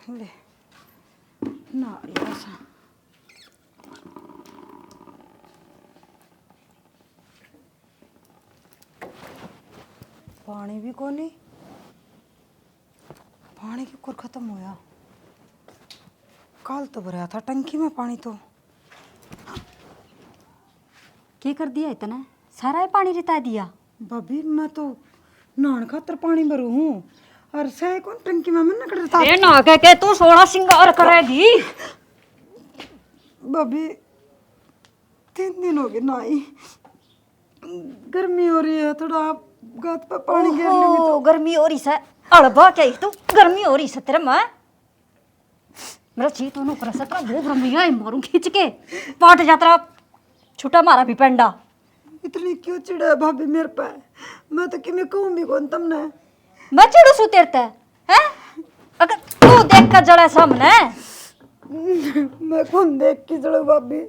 ले नारियल सा पानी भी कोनी, पानी क्यों कर खत्म होया। कल तो भरा था टंकी में पानी। तो क्या कर दिया इतना सारा पानी रिता दिया। भाभी मैं तो नहान खातर पानी भरू हूँ और सही कौन टंकी में मन करता। ए ना के तू सोना सिंगार करेगी। भाभी 3 दिन हो गए नहाई, गर्मी हो रही है, थोड़ा आप गात पे पानी गिर लूंगी तो। गर्मी हो रही है अड़बा क्या तू गर्मी हो रही है तेरे में मेरा जी तो ऊपर सतरा वो गर्मी है मारूं खींच के पाट जात्रा छुटा मारा भी पेंडा। इतनी क्यों चिड़ा है भाभी मेरे पे? मैं तो कि मैं कहूँ भी कौन तुमने। मैं चिड़ू सू तेरते हैं अगर तू देख कर जड़ा सामने। मैं कौन देख के चलो भाभी,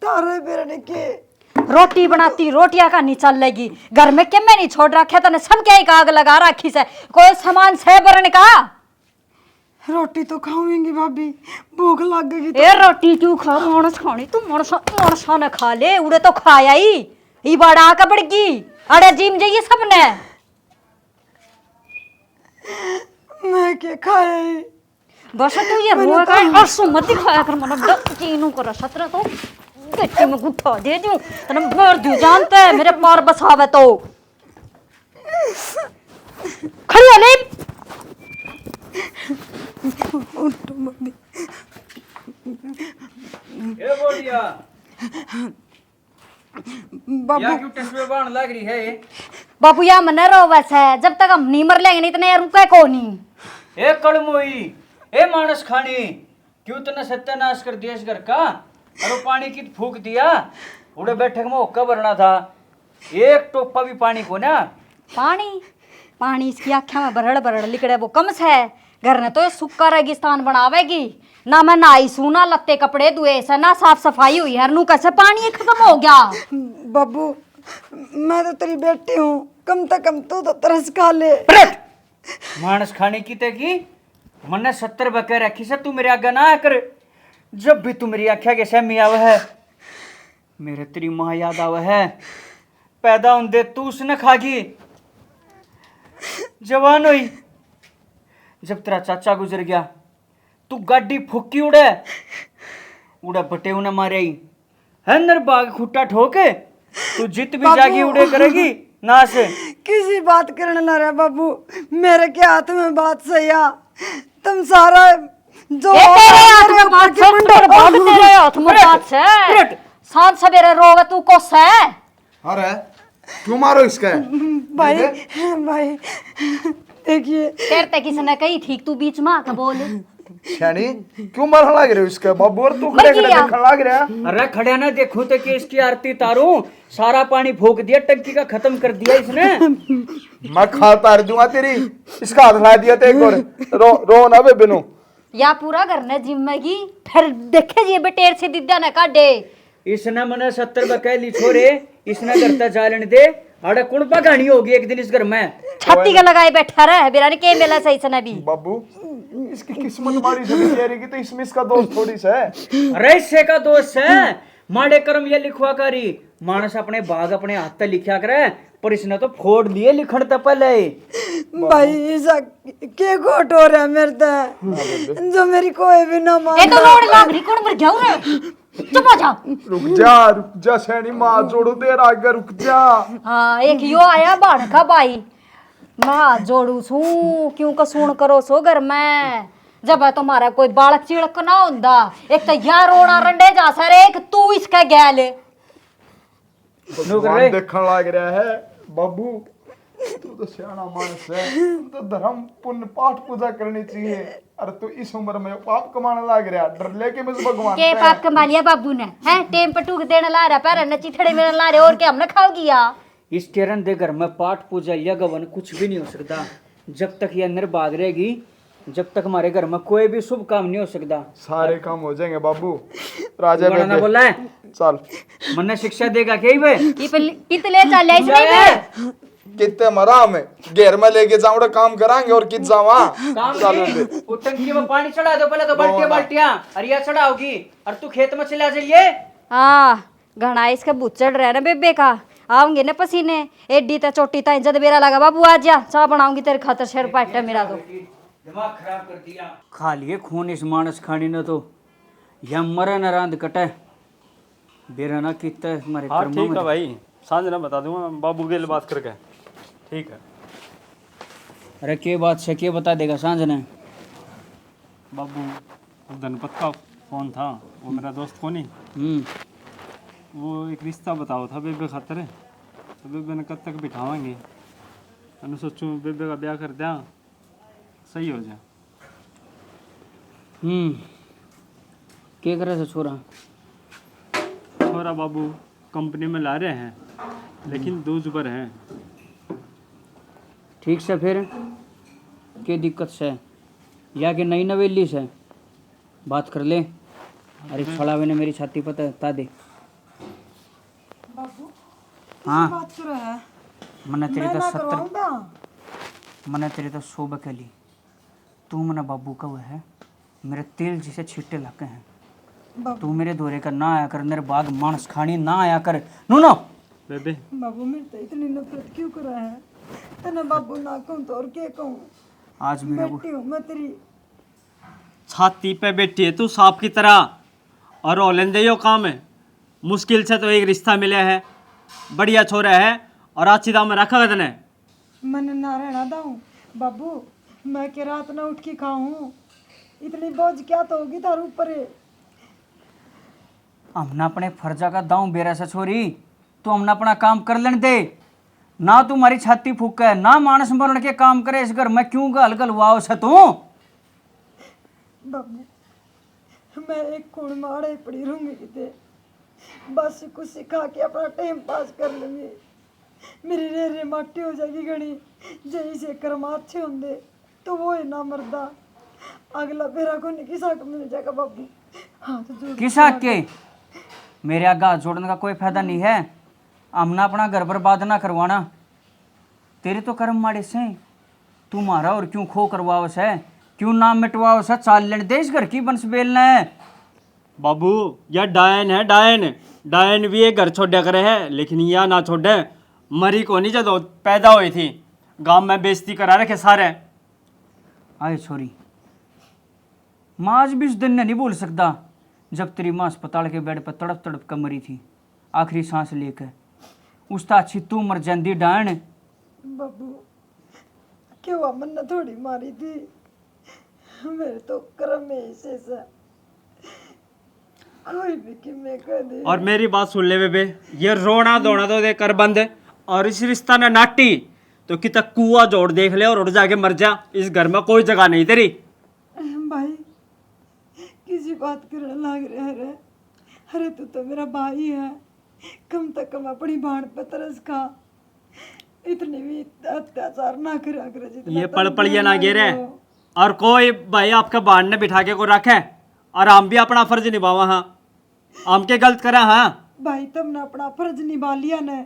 तारे बेरने के रोटी बनाती रोटियां का नहीं चल लेगी घर में क्या मैं नहीं छोड़ रखे तने सब क्या एक आग लगा रखी से कोई सामान से बरन का। रोटी तो खाऊंगी भाभी, भूख लग गई तो। ए रोटी क्यों खा मानस खानी तू मानसा ने खा ले उड़े तो खाया ही बड़ा का बड़गी अरे जिम जाइए सबने। मैं क्या खाया बस तू ये रोए का असु मत खाया कर मन चीनू कर सत्र तो गट्टी में गुठा दे दूं तने मार दूं जानते है मेरे पार बसावे तो खड़ी हो ले। उठो मम्मी। ए बोलिया बाबू या क्यों टसवे बाण लग रही है ये? बाबू या मन रोवे से जब तक हम नहीं मर लेंगे नहीं इतने रुके को नहीं। ए कड़मोई ए मानस खानी क्यों तने सत्यानाश कर दिया इस घर का। अरे पानी की फूक दिया उड़े बैठक में होक्का भरना था एक टोपा भी पानी को ना। पानी पानी इसकी आँखें में बरड़ बरड़ लिकड़े वो कम से घर ने तो ये सूखा रेगिस्तान बनावेगी ना। मैं नाई सूना लत्ते कपड़े धुए से ना साफ सफाई हुई हर नू कैसे पानी खत्म हो गया। बाबू मैं तो तेरी बेटी हूँ, कम से कम तू तो तरस खा ले। मानस खाने की ते की मन्ने 70 बके रखी से तू मेरे आगे ना कर। जब भी तू मेरी आख्या के सहमी आवे है मेरे तेरी माँ याद आवे है। पैदा होंदे तू उसने खागी जवान हुई जब तेरा चाचा गुजर गया तू गाड़ी फुकी उड़े उड़े बटे उन्हें मारे ही है नर बाग खुट्टा ठोके तू जित भी जागी उड़े करेगी ना से। किसी बात करने ना रहे बाबू, मेरे के हाथ में बात सही आ। तुम सारा जो तेरे हाथ में बात से तेरे हाथ में बात से सांझ सवेरे रोवे तू को से। अरे क्यों मारो इसका? भाई भाई देखिए तेरे किसने कही ठीक तू बीच में आके बोल। छानी क्यों मारने लग रहे हो इसका? बाबू और तू खड़े खड़े देखने लग रहा है। अरे खड़े ना देखो तो कि इसकी आरती तारू सारा पानी फूक दिया टंकी का खत्म कर दिया इसने। मैं खा तार दूंगा तेरी, इसका हाथ ला दिया ते एक और रो ना बे बिनु। या पूरा घर ने जिम्मेगी फिर देखे जी बेटेर से दिद्या ने काटे। इसने मने 70 बकैली छोरे इसने करता जालन दे अरे कुण पगानी होगी एक दिन इस घर में। छाती का लगाए बैठा रहा बेरा ने के मेला सही सने भी। बाबू इसकी किस्मत मारी से की तो इसमें इसका दोस्त थोड़ी सा है। अरे इससे का दोस्त है माड़े कर्म ये लिखवा करी मानस अपने भाग अपने हाथ से लिखा करे पर इसने तो फोड़ लिए लिखण तो पहले। भाई ऐसा के गोट हो रहा है मेरे ते जो मेरी कोई भी ना मान। ए तो लोड़ लाग रही कौन मर गया रे चुप हो जा। रुक जा सैनी माँ जोड़ो देर आगे रुक जा। हाँ एक यो आया बाण का भाई मैं जोड़ू छू क्यों कसून करो सो घर में जब है तुम्हारा कोई बालक चिड़क ना होंदा। एक तो यार रोना रंडे जा सर एक तू इसका गैल भगवान देखने लग रहा है। बाबू तू तो सियाना मानस है, तू तो धर्म पुण्य पाठ पूजा करनी चाहिए। अरे तू इस उम्र में पाप कमाने लग रहा, डर लेके मुझे भगवान के पाप कमा लिया बाबू ने हैं टेम पर टूक देने ला रहा पैर न चिथड़े में ला रहे और क्या हमने खाओगी या इस टेरन दे घर में पाठ पूजा या गवन कुछ भी नहीं हो सकता जब तक ये अंदर भाग रहेगी। जब तक हमारे घर में कोई भी शुभ काम नहीं हो सकता। सारे काम हो जाएंगे बाबू। राजा ना बोला है चल मन्ने शिक्षा देगा क्या भाई कित ले चल इसने कितने मरा में घेर में लेके जाऊंगा काम कराएंगे और कित जावा काम चलो की बे। वो टंकी में पानी चढ़ा दो पहले तो बाल्टियां बाल्टियां अरिया चढ़ाओगी और तू खेत में चला जाइए। हाँ घना इसका भूत चढ़ रहा है ना बेबे का। आऊंगे ना पसीने एडी ता चोटी ता इज्जत मेरा लगा बाबू आ जा चाह बनाऊंगी तेरे खातर शेर पाटा मेरा तो। दिमाग खराब कर दिया। खा लिए खून इस मानस खानी ने तो या मरे न रांद कटे बेरा ना कितना हमारे हाँ कर्मों ठीक में। है भाई, सांझ ना बता दूंगा बाबू के लिए बात करके। ठीक है अरे के बात से के बता देगा सांझ ने। बाबू, वो धनपत का फोन था, वो मेरा दोस्त को नहीं, वो एक रिश्ता बताओ था बेबे खातर। तो बेबे ने कब तक बिठावाएंगे, मैंने सोचूं बेबे का ब्याह कर दिया सही हो जाए। के करे से छोरा छोरा बाबू कंपनी में ला रहे हैं, लेकिन दो जुबर हैं। ठीक से फिर के दिक्कत से या कि नई नवेली से बात कर ले। अरे छड़ावे ने मेरी छाती पर ता दे। बाबू हाँ बात कर रहा है मने तेरी मैं तो ना 70 करवाऊंगा। मने तेरी तो 100 बकेली तू मना बाबू का वो है मेरे तेल जिसे छिट्टे लगे हैं। बाबू तू मेरे दौरे का ना आया कर मेरे बाग मांस खानी ना आया कर नो बेबे बाबू मेरे तो इतनी नफरत क्यों कर रहा है तेना बाबू ना कहूँ तो और क्या कहूँ। आज मेरे को बेटी हूँ मैं तेरी। छाती पे बैठी है तू सांप की तरह, और औलेंदे यो काम है। मुश्किल से तो एक रिश्ता मिला है, बढ़िया छोरा है, और अच्छी दाम में रखा तने। मन ना रहना दाऊँ बाबू, मैं के रात ना उठ के खाऊं इतनी बोझ क्या तो होगी तार ऊपर है। हमने अपने फर्जा का दाऊं बेरा से छोरी तू हमने अपना काम कर लेने दे ना। तुम्हारी छाती फूक है ना मानस मरण के काम करे इस घर मैं क्यों गल गल वाओ से तू। बाबू मैं एक खून मारे पड़ी रहूंगी किते बस कुछ सिखा के अपना टाइम पास कर लूंगी। मेरी रे रे माटी हो जाएगी घनी जही से कर्म अच्छे होंगे तो वो ही ना मरदा अगला बेरा को नहीं किसा मिल जाएगा बाबू। हाँ तो जो किसा के मेरे आगे हाथ जोड़ने का कोई फायदा नहीं है। हमने अपना घर बर्बाद ना करवाना। तेरे तो कर्म माड़े से तू मारा और क्यों खो करवाओ से क्यों नाम मिटवाओ से चाल लेने दे इस घर की बंस बेलना है। बाबू यह डायन है, डायन डायन भी एक घर छोड़ा करे है, लेकिन यह ना छोड़े। मरी को नहीं जब पैदा हुई थी गांव में बेइज्जती करा रखे सारे। आए छोरी माँ आज भी उस दिन ने नहीं भूल सकता जब तेरी माँ अस्पताल के बेड पर तड़प तड़प कर मरी थी आखिरी सांस लेकर। उसता अच्छी तू मर जाती डायन। बाबू क्यों मन ने थोड़ी मारी थी मेरे तो कर्म में ऐसे सा कोई भी कि मैं कह दे। और मेरी बात सुन ले बेबे, ये रोना धोना तो दे कर बंद, और इस रिश्ता ने नाटी तो कितना कुआ जोड़ देख ले और उड़ जाके मर जा। इस घर में कोई जगह नहीं तेरी। भाई किसी बात करने लग रहा है। अरे तू तो मेरा भाई है, कम से कम अपनी भाण पे तरस खा। इतनी भी अत्याचार ना करा कर जितना ये तुम पड़ पड़िया ना कर गिरे, रहे हो। और कोई भाई आपका बाढ़ ने बिठा के को रखे, और हम भी अपना फर्ज निभावा। हाँ हम के गलत करा। हाँ भाई तुमने अपना फर्ज निभा लिया ने,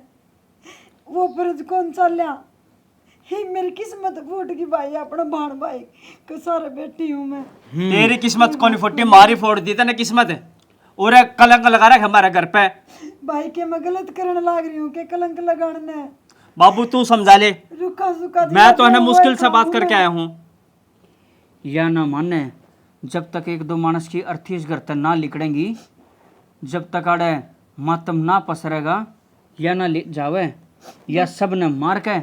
वो फर्ज कौन सा लिया। ही मेरी किस्मत फूट गई भाई, अपना भाण भाई के सारे बैठी हूँ मैं। तेरी किस्मत कौन फुटी, मारी फोड़ दी तेने किस्मत। और कलंक लगा रखे हमारे घर पे। भाई के मैं गलत करने लग रही हूँ के कलंक लगाने। बाबू तू समझा ले, रुका सुका मैं तो है मुश्किल से बात करके आया हूँ। या ना माने जब तक एक दो मानस की अर्थी इस घर तक ना लिकड़ेंगी, जब तक आड़े मातम ना पसरेगा या ना जावे या सब ने मार के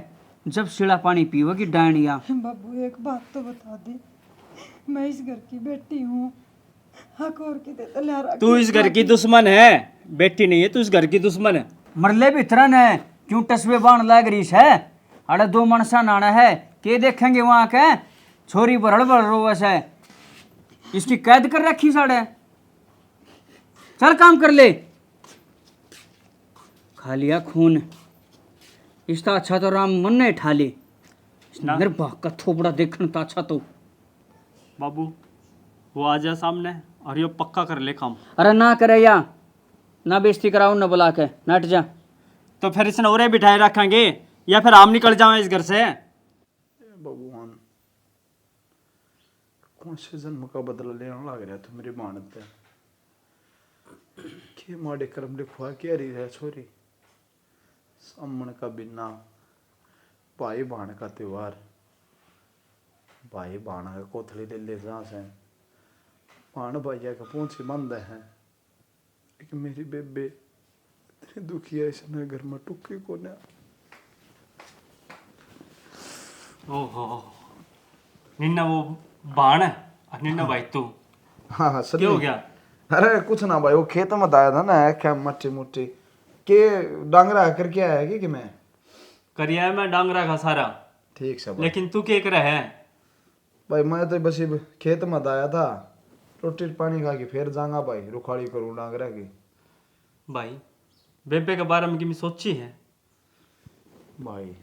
जब सीढ़ा पानी पीवेगी डायनिया। बाबू एक बात तो बता दे, मैं इस घर की बेटी हूँ, हक और की देता लिया। तू इस घर की दुश्मन है, बेटी नहीं है, तू इस घर की दुश्मन है। मरले भी तरन है क्यों टसवे बाण लाग रही है। अरे दो मनसा नाना है के देखेंगे वहां के छोरी पर हड़बड़ रोवस है। इसकी कैद कर रखी साढ़े। चल काम कर ले। खा लिया खून, इसका अच्छा तो राम मन ने ठा ले। मेरे बाप का थोपड़ा देखने का अच्छा तो। बाबू वो आ जा सामने और ये पक्का कर ले काम। अरे ना करे या ना बेइज्जती कराओ ना बुला के नट जा। तो फिर इसने और बिठाए रखेंगे या फिर हम निकल जाएं इस घर से। भगवान कौन से जन्म का बदला लेना लग रहा तू मेरी मानत पे के माड़े कर्म लिखवा के रही है छोरी। सामन का बिना भाई भाण का त्योहार, भाई भाण का कोथली ले ले जहाँ से भाण भैया का पूछी मंद है। लेकिन मेरी बेबे इतनी दुखी है इसने घर में टुक्की को ना। ओहो निन्ना वो बाण है और निन्ना भाई तू हाँ हाँ सर क्या हो गया? अरे कुछ ना भाई वो खेत में आया था ना क्या मट्टी मुट्टी के डांगरा करके आया है कि मैं करिया है मैं डांगरा का सारा, ठीक से भाई। लेकिन तू क्या करे है? भाई मैं तो बस अब खेत में आया था रोटी पानी खा के फिर जाऊंगा भाई रुखाड़ी करूँ डांगरा की। भाई बेबे के बारे में की सोची है? भाई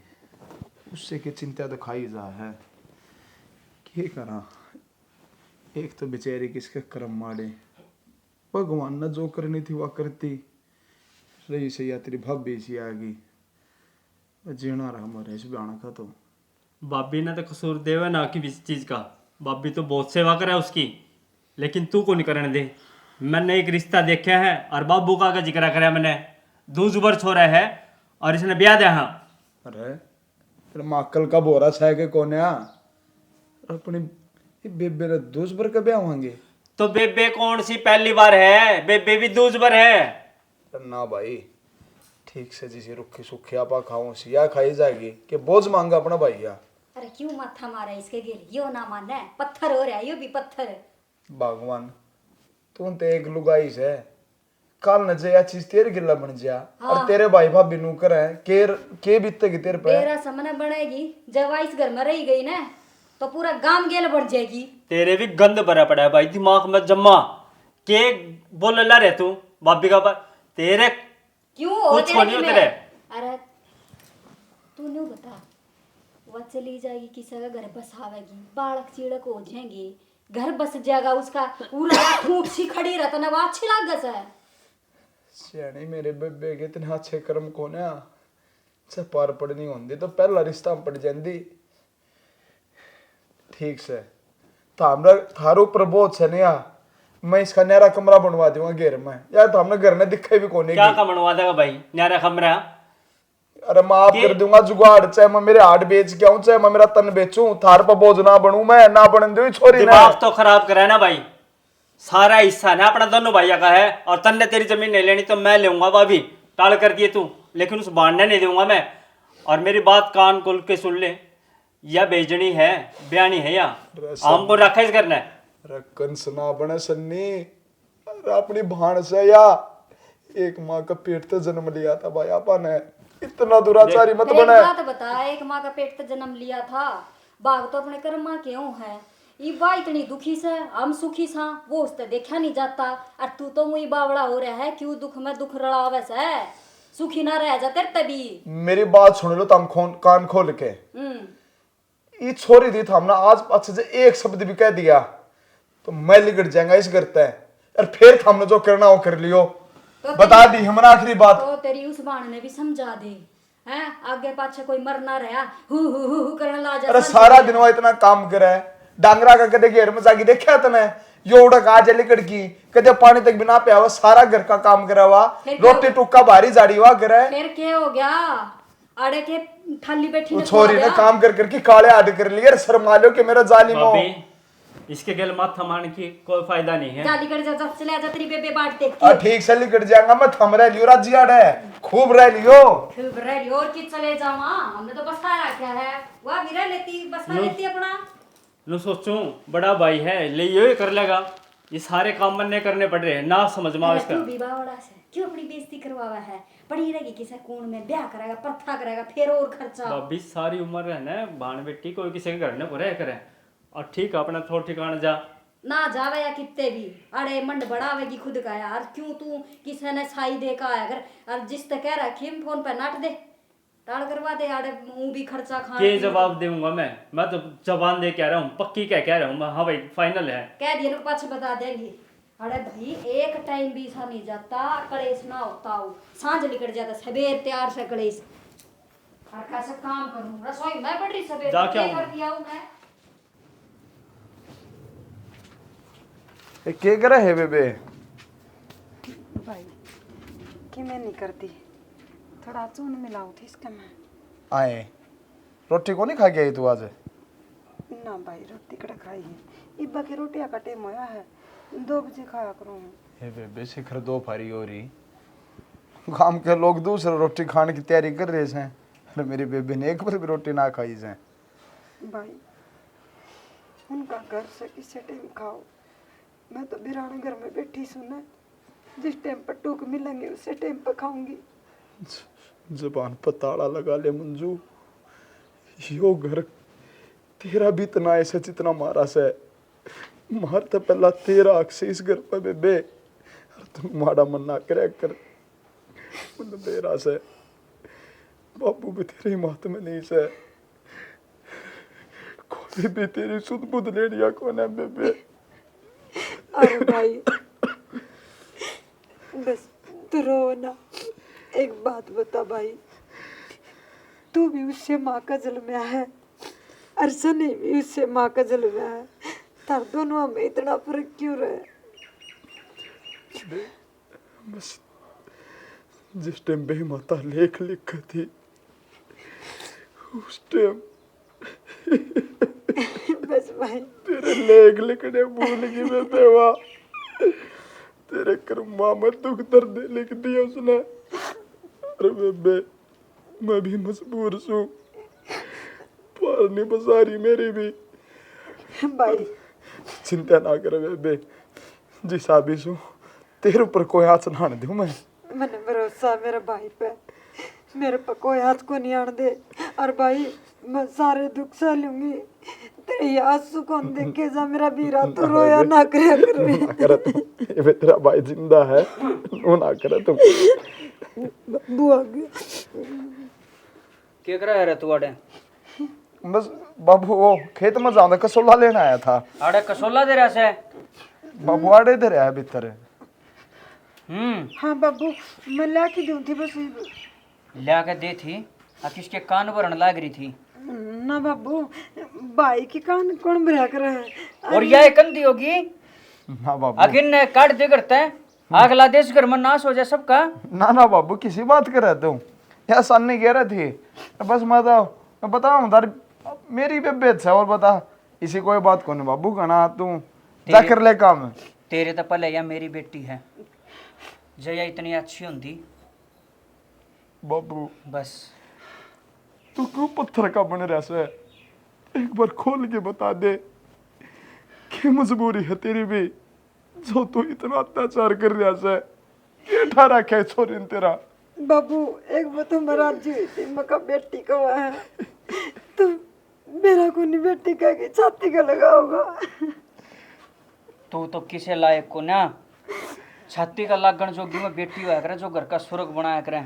उससे की चिंता तो खाई जा है क्या करा। एक तो बेचारी किसके कर्म माड़े, भगवान ने जो करनी थी वह करती रही से या तेरी भाभी सी आ गई जीना रहा हमारे इस ब्याह का। तो बाबी ने तो कसूर देवे ना कि इस चीज का, बाबी तो बहुत सेवा करे उसकी, लेकिन तू को नहीं करने दे। मैंने एक रिश्ता देखा है और बाबू का जिक्र करा मैंने, दूसबर छोरा है और इसने ब्याह दिया। हाँ अरे तेरे माकल का बोरा सा है के कोने अपनी बेबे ने दूसबर का ब्याह होंगे। तो बेबे कौन सी पहली बार है? बेबे भी दूसबर है ना भाई ठीक से जिसे रुखी सुखी आपा खाऊं सिया खाई जाएगी कि बोझ मांगा अपना भैया। अरे क्यों माथा मारा इसके गिर, यो ना माने पत्थर हो रहा है, यो भी पत्थर है। भगवान तू तो एक लुगाई से काल न जे चीज तेरे गिल्ला बन जा और तेरे भाई भाभी नु करे के बीतेगी तेरे पे। तेरा सामने बनेगी जब इस घर में रही गई ना तो पूरा गांव गेल बढ़ जाएगी। तेरे भी गंद भरा पड़ा है भाई दिमाग में जम्मा के बोल ला रहे तू भाभी का तेरे क्यों हो कुछ नहीं तेरे? तेरे। अरे तू नहीं बता, वह चली जाएगी किसी का घर बसावेगी, बालक चीड़क हो जाएंगे, घर बस जाएगा उसका पूरा ठूठ सी खड़ी रहता ना, वो अच्छी लाग है। सियानी मेरे बेबे के इतने अच्छे कर्म कोने से पार पड़नी होंदी तो पहला रिश्ता में पड़ जाती। ठीक से थारो प्रबोध से नहीं मैं इसका नया कमरा बनवा दूंगा घेर में यार। तो हमने घर में दिखे भी कोने क्या का बनवा देगा भाई न्यारा कमरा? अरे माफ कर दूंगा जुगाड़, चाहे मैं मेरे हाथ बेच के आऊं चाहे मैं मेरा तन बेचूं, थार पर बोझ ना बनूं मैं ना बनन दू छोरी ने। दिमाग तो खराब करा है ना भाई, सारा हिस्सा ना अपना दोनों भैया का है और तन ने तेरी जमीन नहीं लेनी तो मैं लेऊंगा भाभी, टाल कर दिए तू, लेकिन उस बांधने नहीं दूंगा मैं। और मेरी बात कान खोल के सुन ले, या बेचनी है ब्यानी है या हमको रखा इस करना है। रकन सुना बने सन्नी अरे अपनी भाण से या एक माँ का पेट तो जन्म लिया था भाई आपा ने, इतना दुराचारी मत एक बने। बात बता, एक माँ का पेट तो जन्म लिया था, बाघ तो अपने कर्मा क्यों है। ये बा इतनी दुखी से हम सुखी सा वो उससे देखा नहीं जाता, और तू तो मुई बावड़ा हो रहा है, क्यों दुख में दुख रड़ावे से, सुखी ना रह जा तेरे तभी। मेरी बात सुन लो तम कान खोल के। ये छोरी थी हमने आज अच्छे से एक शब्द भी कह दिया तो मैं लिगड़ जाएगा इस घर तय, और फिर हमने जो करना हो कर लियो। तो बता दी हमारा आखिरी बात। तो तेरी उस बाण ने भी समझा दे हैं, आगे पाछे कोई मर ना रहा, हु करने ला जा। अरे सारा दिन वो इतना काम करे, डांगरा का कदे घेर में जाके देखा तने यो उड़क आ जली कड़की कदे पानी तक बिना पे आवा, सारा घर का काम करा हुआ, रोटी टुक्का भारी जाड़ी हुआ करे। फिर क्या हो गया, आड़े के थाली बैठी ने छोरी ने काम कर करके काले आड़ कर लिए, शर्मा लो कि मेरा जालिम हो। इसके गल माथा मारने की कोई फायदा नहीं है। जाली कर जा, चले जा, तेरी बेबे बाट देखती है। ठीक से लिकट जाएगा मैं, थम रह लियो राजी आड़े खूब रह लियो। खूब रह लियो और कि चले जावा, हमने तो बसाया क्या है, वह भी रह लेती, बसा लेती अपना। लो सोचूं बड़ा भाई है ले ये कर लेगा, ये सारे काम मन करने पड़ रहे हैं ना, समझ में इसका। तू भी बावड़ा से क्यों अपनी बेइज्जती करवावा है, पड़ी रहेगी किसी कौन में ब्याह करेगा, प्रथा करेगा, फिर और खर्चा। भाभी सारी उम्र है ना भाण बेटी कोई किसी के घर ने को रह करे, और ठीक है अपना थोड़ा ठिकाना जा ना जावे या कितने भी, अरे मंड बढ़ावेगी खुद का यार, क्यों तू किसी ने साई दे का आया कर, और जिस तक कह रखी फोन पे नाट दे, टाल करवा दे, अरे मुंह भी खर्चा खाना। के जवाब दूंगा मैं तो जबान दे कह रहा हूँ, पक्की कह रहा हूँ, हाँ भाई फाइनल है। कह दिए लोग पाछे बता देंगे। अरे भाई एक टाइम भी ऐसा नहीं जाता कलेश ना होता हो, सांझ निकल जाता सवेर तैयार से कलेश। और कैसे काम करूं? रसोई मैं बड़ी सवेरे जा क्या कर हूँ? दिया हूं मैं। ये क्या करे है बेबे? भाई कि मैं नहीं करती, थोड़ा चून मिलाऊ थी इसका मैं। आए रोटी को नहीं खा के आई तू आज? ना भाई रोटी कड़ा खाई है, इब्बा की रोटियां का टाइम होया है, 2 बजे खाया करूँ। हे बेबे शिखर दो फारी हो रही, गांव के लोग दूसरे रोटी खाने की तैयारी कर रहे हैं, अरे मेरी बेबे ने एक बार भी रोटी ना खाई है। भाई उनका घर से किसी टाइम खाओ, मैं तो बिराने घर में बैठी सुना, जिस टाइम पर टूक मिलेंगे उसी टाइम पर खाऊंगी। जबान पर ताला लगा ले मंजू, यो घर तेरा भी इतना ऐसा जितना मारा से मार तो पहला तेरा अक्स इस घर पर बेबे, तुम माड़ा मन ना करे कर मतलब तेरा से बाबू भी तेरी मात में नहीं से, कोई भी तेरी सुध बुध लेनिया कौन है बेबे। अरे भाई बस तू रो ना, एक बात बता भाई, तू भी उससे माँ का जल में है, अर्शनी भी उससे माँ का जल में है, तार दोनों में इतना फर्क क्यों रहे? बस जिस टाइम बे माता लेख लिख थी उस टाइम बस भाई तेरे लेख लिखने भूल गई मैं बेवा, तेरे कर्मा में दुख दर्द लिख दिया उसने। अरे बेबे मैं भी मजबूर हूँ, पार नहीं बसारी मेरी भी। भाई चिंता ना कर बेबे, जिस आबी हूँ तेरे ऊपर कोई हाथ ना आने दूं मैं। मैंने भरोसा मेरे भाई पे, मेरे पे कोई हाथ को नहीं आने दे, और भाई मैं सारे दुख सह लूंगी, तेरे आंसू कौन देखे जा मेरा वीरा, तू रोया ना करे करे। ना करे तुम, ये तेरा भाई जिंदा है, वो ना करे तुम। बुआ क्या करा है रे तू आड़े? बस बाबू वो खेत में जाने कसोला लेना आया था। आड़े कसोला दे रहा से? बाबू आड़े इधर है भीतर। हाँ बाबू मैं ला के दूँ थी बस। ला के दे थी, आ किसके कान भरन लाग रही थी? ना बाबू भाई के कान कौन भरा कर है? और यह कंदी होगी ना बाबू, आखिर ने काट दे करते हैं, अगला देश घर में नाश हो जाए सबका। ना ना बाबू किसी बात कर रहे तुम, यह सन नहीं कह रहे थे, बस मैं बताऊँ उधर मेरी बेबे है, और बता इसी कोई बात को नहीं बाबू कहना तू जा कर ले काम। तेरे तो पहले या मेरी बेटी है, जया इतनी अच्छी होंगी बाबू बस। तू क्यों पत्थर का बन रहा है, एक बार खोल के बता दे कि मजबूरी है तेरी भी, जो तू इतना अत्याचार कर रहा है, ये ठहरा क्या छोरी ने तेरा। बाबू एक बात हमारा जी थी, मका बेटी का है, तो मेरा को नहीं बेटी का की छाती का लगा होगा। तू तो किसे लायक को ना, छाती का लागण जोगी में बेटी हुआ करे जो घर का स्वर्ग बनाया करे,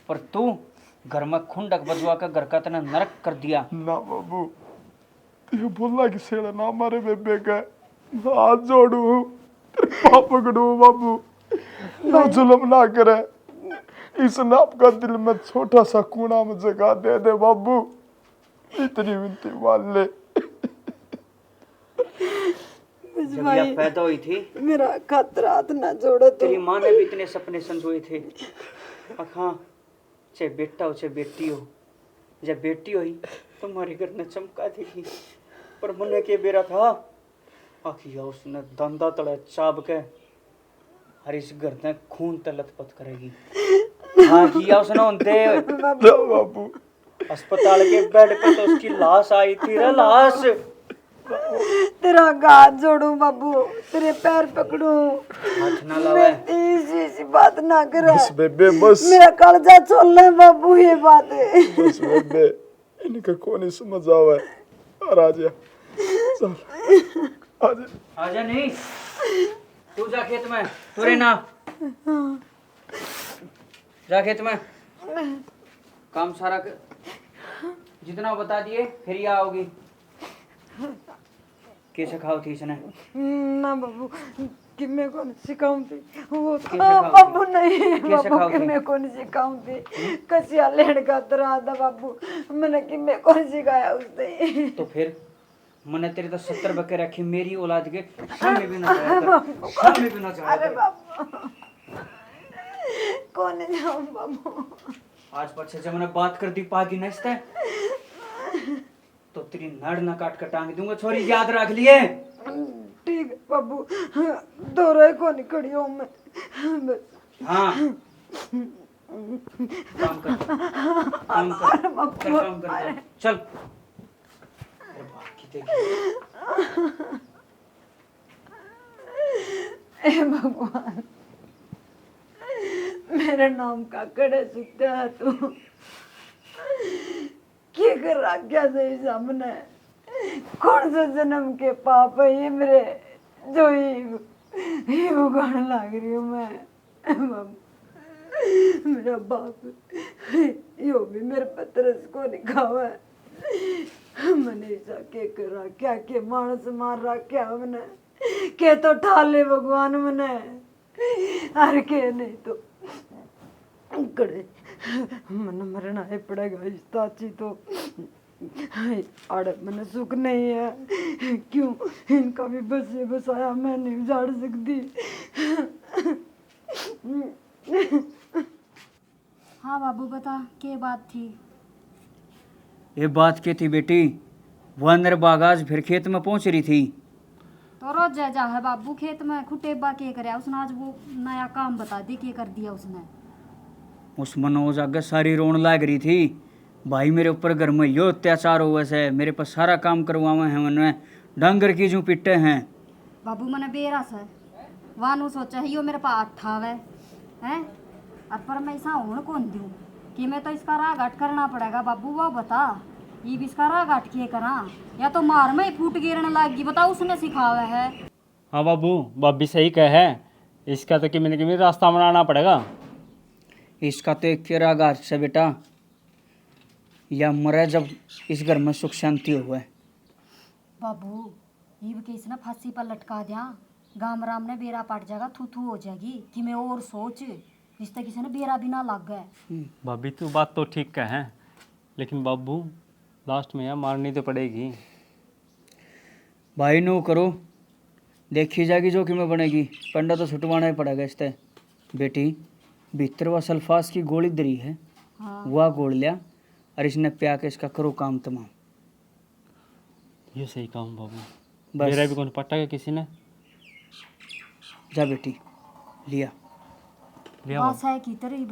पर तू घर में खुंडक बजवा कर घर का तना नरक कर दिया। ना बाबू तू बोला कि सेड़ा ना मारे बेबे का, हाथ जोड़ू तेरे पाप पकड़ू बाबू, ना जुल्म ना करे, इस नाप का दिल में छोटा सा कूड़ा में जगह दे दे बाबू, इतनी विनती मान ले। जब यह पैदा हुई थी मेरा खतरा हाथ ना जोड़ो तो। तेरी माँ ने भी इतने सपने संजोए थे, हाँ चाहे बेटा हो चाहे बेटी हो, जब बेटी हुई तुम्हारे घर ने चमका देगी, पर मन के बेरा था आखिया उसने दंदा तड़े चाब के हर इस घर ने खून तलत पत करेगी। हाँ किया उसने उनते बाबू अस्पताल के बेड पे तो उसकी लाश आई थी रे, लाश। तेरा हाथ जोड़ू बाबू, तेरे पैर पकड़ू, हाथ ना लावे, इसी बात ना करे, बस बेबे बस, मेरा कलजा छोड़ ले बाबू, ये बात है। बस बेबे इनका कौन ही समझ आवा है, और आ जा चल आ जा। आजा नहीं, तू जा खेत में, तू रे ना जा खेत में, काम सारा जितना बता दिए फिर ही आओगी। कैसे खाओ थी इसने? ना बाबू कि मैं कौन सिखाऊंगी वो सिखाओगी? बाबू नहीं क्या बाबू कि सिखाओगी? मैं कौन सिखाऊंगी कसिया लेने का तरह था बाबू मैंने कि मैं कौन सिखाया उसने तो फिर मैंने तेरे तो 70 बके रखी मेरी औलाद के सामने भी ना चाहा कर, सामने भी ना चाहा अरे कर। बाबू कौन जाऊं बाबू आज पछे जब मैंने बात कर दी पागी नचता तो तेरी नड़ न काट कर टांग दूंगा छोरी, याद रख लिए। ठीक है बाबू दो रहे कौन खड़ी हूँ मैं बस हाँ काम कर, काम कर, चल काम कर, चल। अरे बाकी देखिए ए भगवान मेरा नाम का कड़े सुखते है तू क्या कर रहा क्या सही सामने कौन सा जन्म के पाप है ये मेरे जो ये उगाने लग रही हूँ मैं बाबू मेरा बाप यो भी मेरे पत्रस को निकावा है मैंने ऐसा क्या कर रहा क्या क्या मानस मार रहा क्या मैंने के तो ठाले भगवान मैंने अरे के नहीं तो कड़े मन मरना है पड़ेगा इस ताची तो अरे मैंने सुख नहीं है क्यों इनका भी बसे बसाया मैं नहीं उजाड़ सकती हाँ बाबू बता क्या बात थी। ये बात क्या थी बेटी? वो अंदर बागाज फिर खेत में पहुंच रही थी। तो रोज जा है बाबू खेत में खुटेबा के करे उसने आज वो नया काम बता दी क्या कर दिया उसने। उस मनोज आगे सारी रोन लाग रही थी, भाई मेरे ऊपर घर में यो अत्याचार हुआ से मेरे पास सारा काम करवावे हैं, मैंने डंगर की जो पिटे हैं। बाबू मैंने बेरा से वानू सोचा है यो मेरे पास अठावे हैं और पर मैं ऐसा हूँ कौन दूँ कि मैं तो इसका राह घाट करना पड़ेगा बाबू। वो बता ये भी इसका राह घाट किए करा या तो मार में ही फूट गिरने लगी बता उसने सिखावा है। हाँ बाबू भाभी सही कहे है, इसका तो कि मैंने रास्ता बनाना पड़ेगा। इसका तो एक केरा गार से बेटा या मरे जब इस घर में सुख शांति हुआ। बाबू ये भी किसी ने फांसी पर लटका दिया गाम राम ने बेरा पट जाएगा थू थू हो जाएगी कि मैं और सोच इस तक किसी ने बेरा भी ना लग गए। भाभी तू बात तो ठीक कहे लेकिन बाबू लास्ट में यार मारनी तो पड़ेगी। भाई नो करो देखी जाएगी जो कि में बनेगी, पंडा तो छुटवाना ही पड़ेगा इससे। बेटी भीतर वह सल्फास की गोली दरी है, हाँ वह गोल लिया और इसने प्या के इसका करो काम तमाम। ये सही काम बाबू। बस। मेरा भी कौन पट्टा किसी ने जा बेटी लिया लिया बस है की तरह ही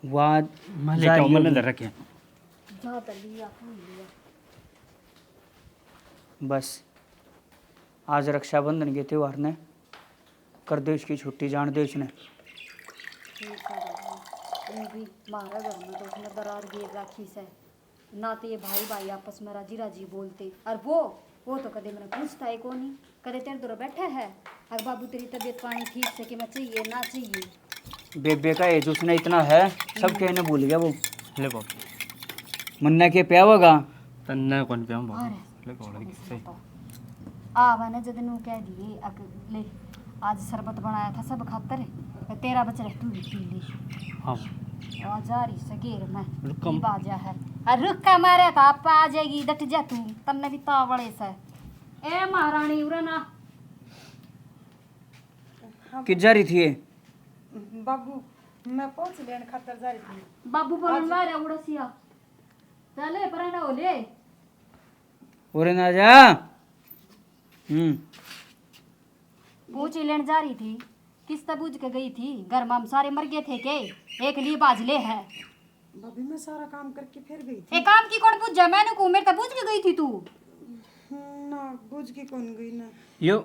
वह मैं लेके आऊं, मैंने इधर रखे। जा तो लिया लिया। बस आज रक्षाबंधन के त्योहार ने कर दो इसकी छुट्टी, जान दो इसने। ठीक है बाबू तुम भी मारा घर में तो उसने दरार गिर रखी से ना तो ये भाई भाई आपस में राजी राजी बोलते और वो तो कदे मैंने पूछता है कौन ही कदे तेरे दूर बैठे है अगर बाबू तेरी तबीयत पानी ठीक से कि मैं चाहिए ना चाहिए। बेबे का एज उसने इतना है सब कहने भूल गया वो। ले बाबू मन्ना के प्या होगा तन्ने कौन पे बाबू अरे ले कौन सही। आ मैंने जद नू कह दिए ले आज शरबत बनाया था सब खातर तेरा बच रह तू भी पी ले। हाँ आ जा रही सगेर में रुकम। बाजा है अरे रुक का मारे था आप आ जाएगी डट जा तू तन्ने भी तावड़े से ए महारानी उरे ना कि जा रही थी ये? बाबू मैं पहुंच लेने खातर जा रही थी बाबू बोलन मारे उड़सिया चले पर ना ओले ओरे ना जा। पूछ लेने जा रही थी किस तरह बूझ के गई थी घर में हम सारे मर गए थे के एक लिए बाजले है भाभी मैं सारा काम करके फिर गई थी एक काम की कौन पूछ जा मैंने को मेरे तक बूझ के गई थी तू ना बुझ के कौन गई ना यो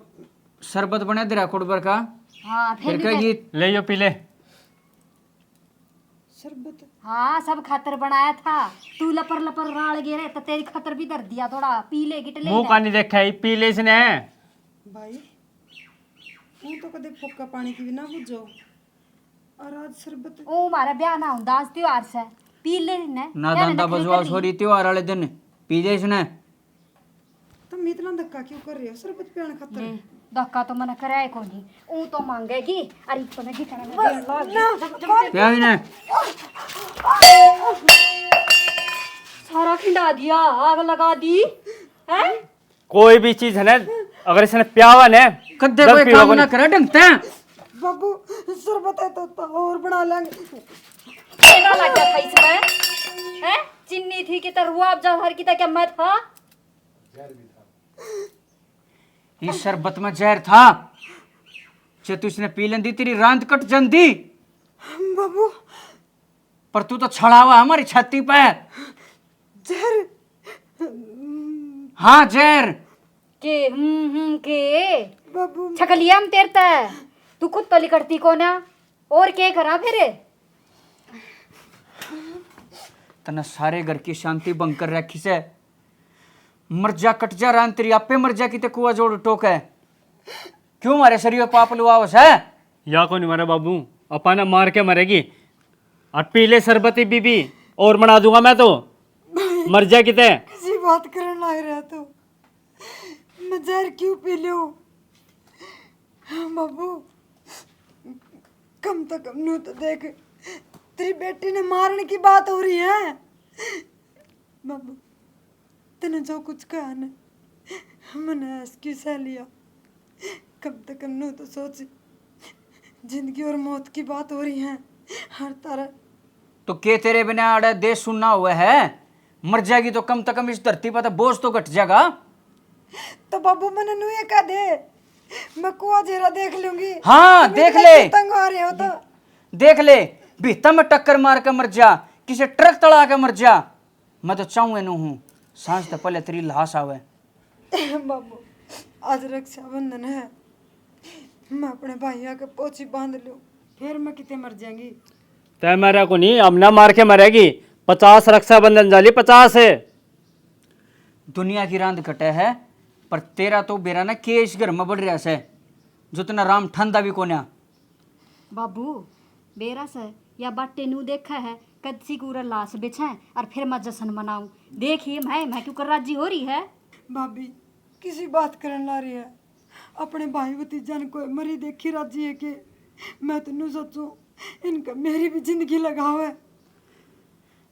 शरबत बना दे रहा कोडबर का हाँ फिर भी कहेगी ले यो पी ले। शरबत हाँ सब खातर बनाया था तू लपर लपर राल गे रहे तो तेरी खातर भी दर दिया थोड़ा पी ले गिट ले मुंह का नहीं देखा है पी ले इसने। भाई वो तो कदे फुक्का पानी की भी ना बुझो और आज शरबत ओ हमारा ब्याह ना हुंदा आज त्योहार से पी ले ने ना धंधा बजवा छोरी त्योहार वाले दिन पी दे इसने। तुम इतना धक्का क्यों कर रहे हो शरबत पियाने खातर धक्का तो मना कराए को नहीं ऊ तो मांगेगी अरे तो मैं गिटार में देन लाग क्या इन्हें सारा खिंडा दिया आग लगा दी हैं कोई भी चीज है ना अगर इसने प्यावा ने कद्दे जब कोई पीवा काम को ना नहीं- करे ढंगते हैं बाबू शरबत है तो और बना लेंगे। तेरा लग गया था इसमें हैं चिन्नी थी कि तरुआ अब जहर की था क्या मैं था इस शरबत में जहर था जे तू इसने पी लेंदी तेरी रांद कट जंदी बाबू पर तू तो छड़ा हुआ हमारी छाती पे जहर हाँ जहर के बाबू छकलिया हम तेरता है तू खुद तो लिकड़ती को ना और क्या करा फिर तना सारे घर की शांति भंग कर रखी से मर जा कट जा रान तेरी आपे मर जा किते कुआ जोड़ टोक है क्यों हमारे शरीर में पाप लुआवस है या को नहीं मारा बाबू अपना मार के मरेगी और पीले सरबती बीबी और बना दूंगा मैं तो मर जा किते किसी बात करने लग रहा तो मैं जहर क्यों पी लूं बाबू कम तो कम नू तो देख तेरी बेटी ने मारने की बात हो रही है बाबू तूने जो कुछ कहा ना मैंने एक्सक्यू सह लिया कम तो कम नू तो सोच जिंदगी और मौत की बात हो रही है हर तरह तो के तेरे बिना अड़े देश सुनना हुआ है मर जाएगी तो कम से कम इस धरती पर तो बोझ तो घट जाएगा तो बाबू मैंने नू ये कह दे मैं कुआ जेरा देख लूंगी हाँ तुम देख इतने ले तंग आ रहे हो तो देख ले भीतर में टक्कर मार के मर जा किसी ट्रक तड़ा के मर जा मैं तो चाहूँ नू हूँ सांझ तो पहले तेरी लाश आवे बाबू आज रक्षाबंधन है मैं अपने भाइयों के पोछी बांध लूं फिर मैं कितने मर जाएंगी तय मेरा को नहीं अब ना मार के मरेगी 50 रक्षाबंधन जाली 50 है दुनिया की रांद कटे है पर तेरा तो बेरा ना के इस घर में बढ़ रहा से जो तना राम ठंडा भी कोन्या बाबू बेरा से या बाटे नू देखा है कच्ची कूरा लाश बिछा और फिर मैं जश्न मनाऊं देखिए मैं क्यों कर राजी हो रही है भाभी किसी बात करने ला रही है अपने भाई भतीजा ने कोई मरी देखी राजी है कि मैं तो सोचूं इनका मेरी भी जिंदगी लगाव है